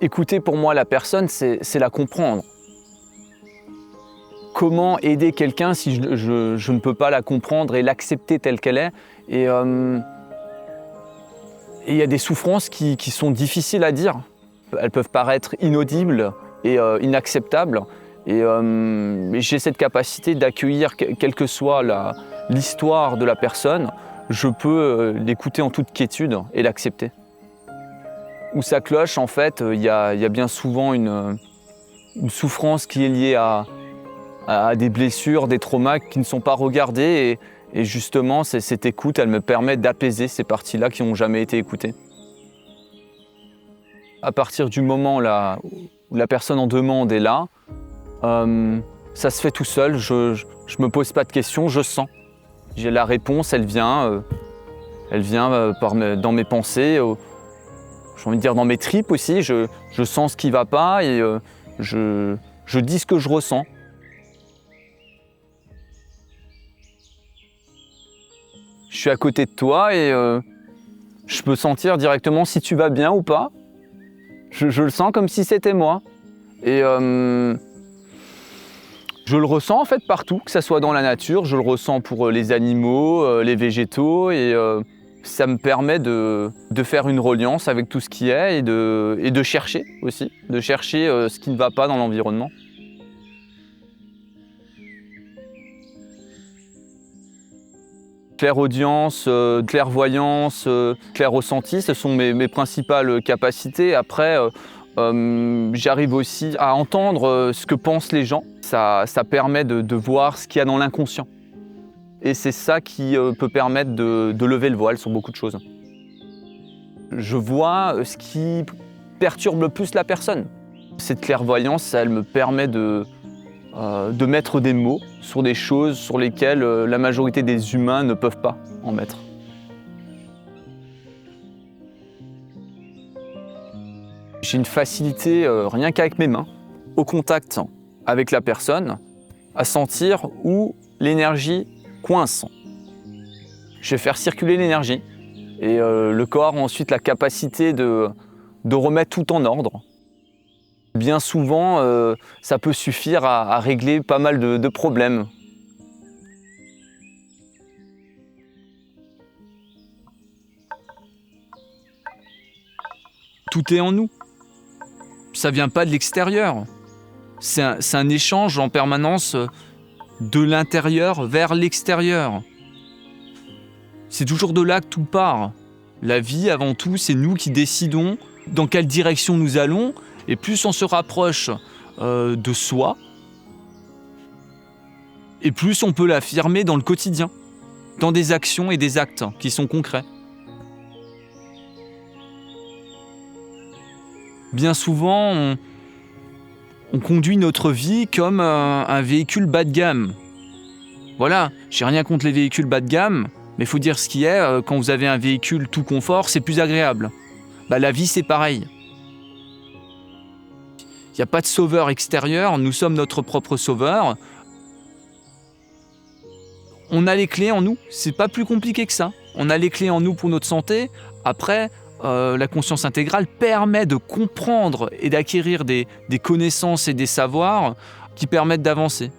Écouter pour moi la personne, c'est la comprendre. Comment aider quelqu'un si je ne peux pas la comprendre et l'accepter telle qu'elle est. Et il y a des souffrances qui sont difficiles à dire. Elles peuvent paraître inaudibles et inacceptables. Et j'ai cette capacité d'accueillir, quelle que soit l'histoire de la personne, je peux l'écouter en toute quiétude et l'accepter. Où ça cloche, en fait, il y a bien souvent une souffrance qui est liée à des blessures, des traumas qui ne sont pas regardés. Et justement, cette écoute, elle me permet d'apaiser ces parties-là qui n'ont jamais été écoutées. À partir du moment là, où la personne en demande est là, ça se fait tout seul, je ne me pose pas de questions, je sens. J'ai la réponse, elle vient dans mes pensées, j'ai envie de dire dans mes tripes aussi, je sens ce qui ne va pas et je dis ce que je ressens. Je suis à côté de toi et je peux sentir directement si tu vas bien ou pas. Je le sens comme si c'était moi. Et je le ressens en fait partout, que ce soit dans la nature, je le ressens pour les animaux, les végétaux. Et ça me permet de faire une reliance avec tout ce qui est et de chercher aussi, de chercher ce qui ne va pas dans l'environnement. Clairaudience, clairvoyance, clair-ressenti, ce sont mes principales capacités. Après, j'arrive aussi à entendre ce que pensent les gens. Ça permet de voir ce qu'il y a dans l'inconscient. Et c'est ça qui peut permettre de lever le voile sur beaucoup de choses. Je vois ce qui perturbe le plus la personne. Cette clairvoyance, elle me permet de mettre des mots sur des choses sur lesquelles la majorité des humains ne peuvent pas en mettre. J'ai une facilité, rien qu'avec mes mains, au contact avec la personne, à sentir où l'énergie coince. Je vais faire circuler l'énergie et le corps a ensuite la capacité de remettre tout en ordre. Bien souvent, ça peut suffire à régler pas mal de problèmes. Tout est en nous. Ça ne vient pas de l'extérieur. C'est un échange en permanence de l'intérieur vers l'extérieur. C'est toujours de là que tout part. La vie, avant tout, c'est nous qui décidons dans quelle direction nous allons. Et plus on se rapproche de soi, et plus on peut l'affirmer dans le quotidien, dans des actions et des actes qui sont concrets. Bien souvent, on conduit notre vie comme un véhicule bas de gamme. Voilà, j'ai rien contre les véhicules bas de gamme, mais il faut dire ce qui est, quand vous avez un véhicule tout confort, c'est plus agréable. La vie, c'est pareil. Il n'y a pas de sauveur extérieur, nous sommes notre propre sauveur. On a les clés en nous, c'est pas plus compliqué que ça. On a les clés en nous pour notre santé. Après, la conscience intégrale permet de comprendre et d'acquérir des connaissances et des savoirs qui permettent d'avancer.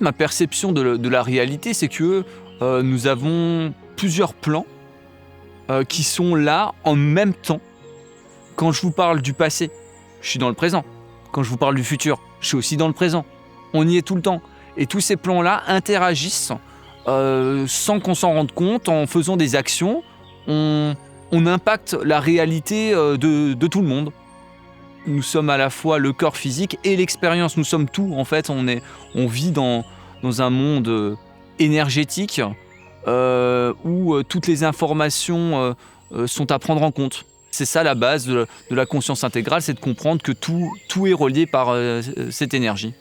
Ma perception de la réalité, c'est que nous avons plusieurs plans qui sont là en même temps. Quand je vous parle du passé, je suis dans le présent. Quand je vous parle du futur, je suis aussi dans le présent. On y est tout le temps. Et tous ces plans-là interagissent sans qu'on s'en rende compte, en faisant des actions. On impacte la réalité de tout le monde. Nous sommes à la fois le corps physique et l'expérience. Nous sommes tout. En fait, on vit dans un monde énergétique où toutes les informations sont à prendre en compte. C'est ça la base de la conscience intégrale, c'est de comprendre que tout est relié par cette énergie.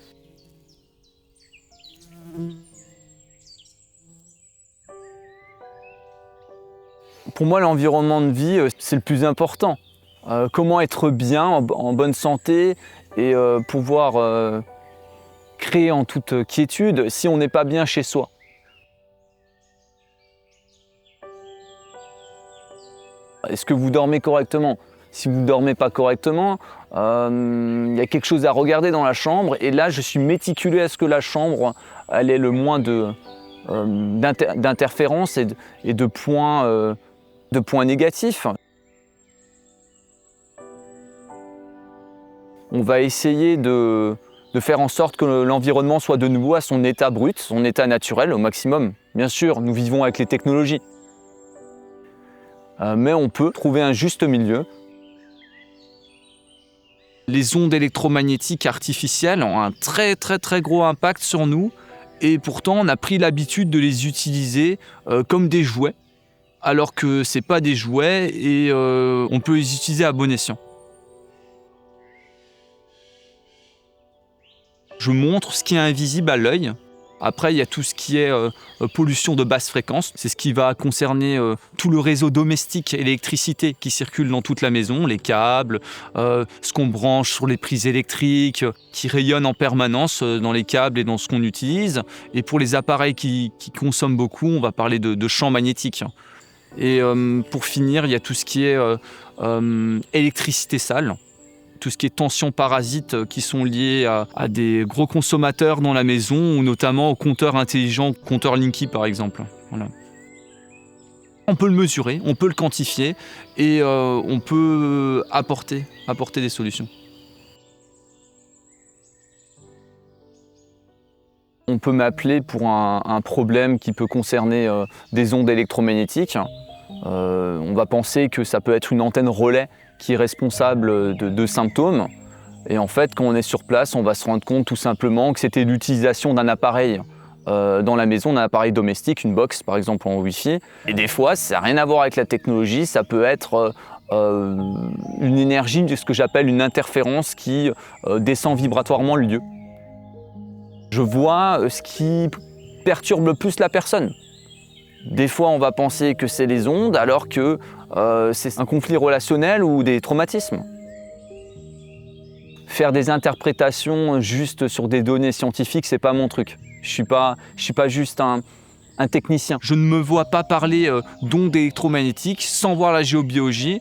Pour moi, l'environnement de vie, c'est le plus important. Comment être bien, en bonne santé et pouvoir créer en toute quiétude si on n'est pas bien chez soi. Est-ce que vous dormez correctement? si vous ne dormez pas correctement, il y a quelque chose à regarder dans la chambre. Et là, je suis méticuleux à ce que la chambre elle ait le moins d'interférences et de points négatifs. On va essayer de faire en sorte que l'environnement soit de nouveau à son état brut, son état naturel au maximum. Bien sûr, nous vivons avec les technologies. Mais on peut trouver un juste milieu. Les ondes électromagnétiques artificielles ont un très gros impact sur nous et pourtant on a pris l'habitude de les utiliser comme des jouets alors que ce n'est pas des jouets et on peut les utiliser à bon escient. Je montre ce qui est invisible à l'œil. Après, il y a tout ce qui est pollution de basse fréquence. C'est ce qui va concerner tout le réseau domestique électricité qui circule dans toute la maison, les câbles, ce qu'on branche sur les prises électriques, qui rayonnent en permanence dans les câbles et dans ce qu'on utilise. Et pour les appareils qui consomment beaucoup, on va parler de champs magnétiques. Et pour finir, il y a tout ce qui est électricité sale. Tout ce qui est tensions parasites qui sont liées à des gros consommateurs dans la maison, ou notamment aux compteurs intelligents, compteur Linky par exemple. Voilà. On peut le mesurer, on peut le quantifier et on peut apporter des solutions. On peut m'appeler pour un problème qui peut concerner des ondes électromagnétiques. On va penser que ça peut être une antenne relais qui est responsable de symptômes. Et en fait, quand on est sur place, on va se rendre compte tout simplement que c'était l'utilisation d'un appareil dans la maison, d'un appareil domestique, une box par exemple en Wi-Fi. Et des fois, ça n'a rien à voir avec la technologie, ça peut être une énergie, ce que j'appelle une interférence qui descend vibratoirement le lieu. Je vois ce qui perturbe le plus la personne. Des fois, on va penser que c'est les ondes, alors que c'est un conflit relationnel ou des traumatismes. Faire des interprétations juste sur des données scientifiques, c'est pas mon truc. Je suis pas juste un technicien. Je ne me vois pas parler d'ondes électromagnétiques sans voir la géobiologie.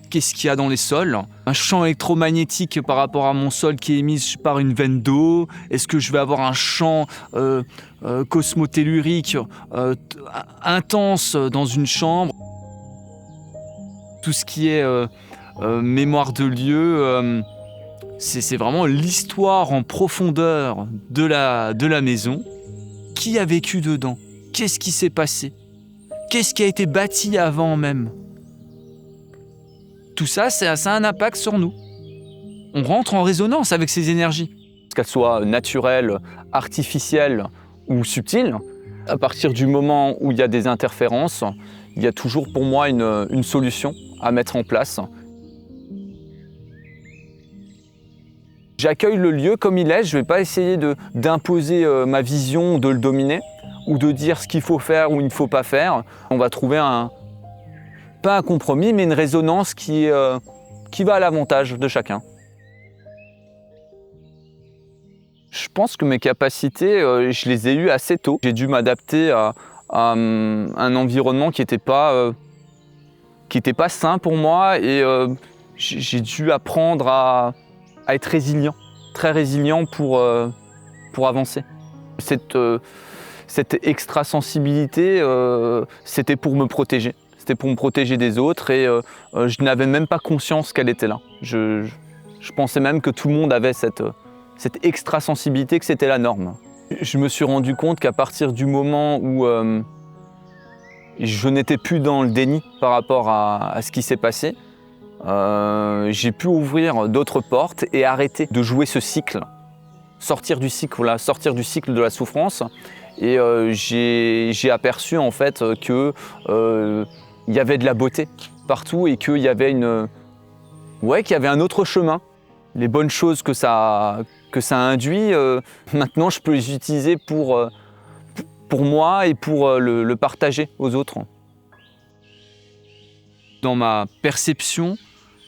Qu'est-ce qu'il y a dans les sols? Un champ électromagnétique par rapport à mon sol qui est émis par une veine d'eau? Est-ce que je vais avoir un champ cosmotellurique intense dans une chambre? Tout ce qui est mémoire de lieu, c'est vraiment l'histoire en profondeur de la maison. Qui a vécu dedans? Qu'est-ce qui s'est passé? Qu'est-ce qui a été bâti avant même? Tout ça, ça a un impact sur nous. On rentre en résonance avec ces énergies. Qu'elles soient naturelles, artificielles ou subtiles, à partir du moment où il y a des interférences, il y a toujours pour moi une solution à mettre en place. J'accueille le lieu comme il est, je ne vais pas essayer d'imposer ma vision, de le dominer, ou de dire ce qu'il faut faire ou il ne faut pas faire. On va trouver pas un compromis, mais une résonance qui va à l'avantage de chacun. Je pense que mes capacités, je les ai eues assez tôt. J'ai dû m'adapter à un environnement qui n'était pas sain pour moi et j'ai dû apprendre à être résilient, très résilient pour avancer. Cette extrasensibilité, c'était pour me protéger. C'était pour me protéger des autres et je n'avais même pas conscience qu'elle était là. Je pensais même que tout le monde avait cette extrasensibilité, que c'était la norme. Je me suis rendu compte qu'à partir du moment où je n'étais plus dans le déni par rapport à ce qui s'est passé, j'ai pu ouvrir d'autres portes et arrêter de jouer ce cycle, sortir du cycle de la souffrance. Et j'ai aperçu en fait que il y avait de la beauté partout et qu'il y avait qu'il y avait un autre chemin. Les bonnes choses que ça induit, maintenant je peux les utiliser pour moi et pour le partager aux autres. Dans ma perception,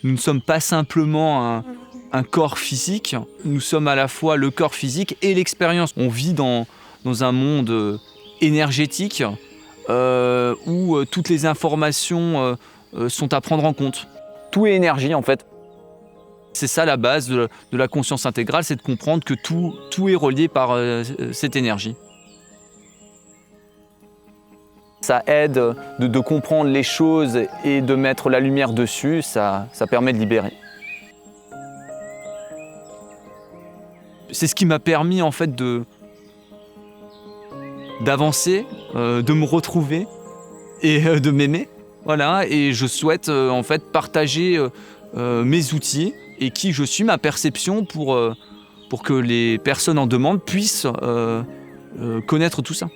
nous ne sommes pas simplement un corps physique, nous sommes à la fois le corps physique et l'expérience. On vit dans un monde énergétique où toutes les informations sont à prendre en compte. tout est énergie en fait. C'est ça la base de la conscience intégrale, c'est de comprendre que tout est relié par cette énergie. Ça aide de comprendre les choses et de mettre la lumière dessus, ça permet de libérer. C'est ce qui m'a permis en fait d'avancer, de me retrouver et de m'aimer. Voilà, et je souhaite en fait partager mes outils et qui je suis, ma perception pour que les personnes en demande puissent connaître tout ça.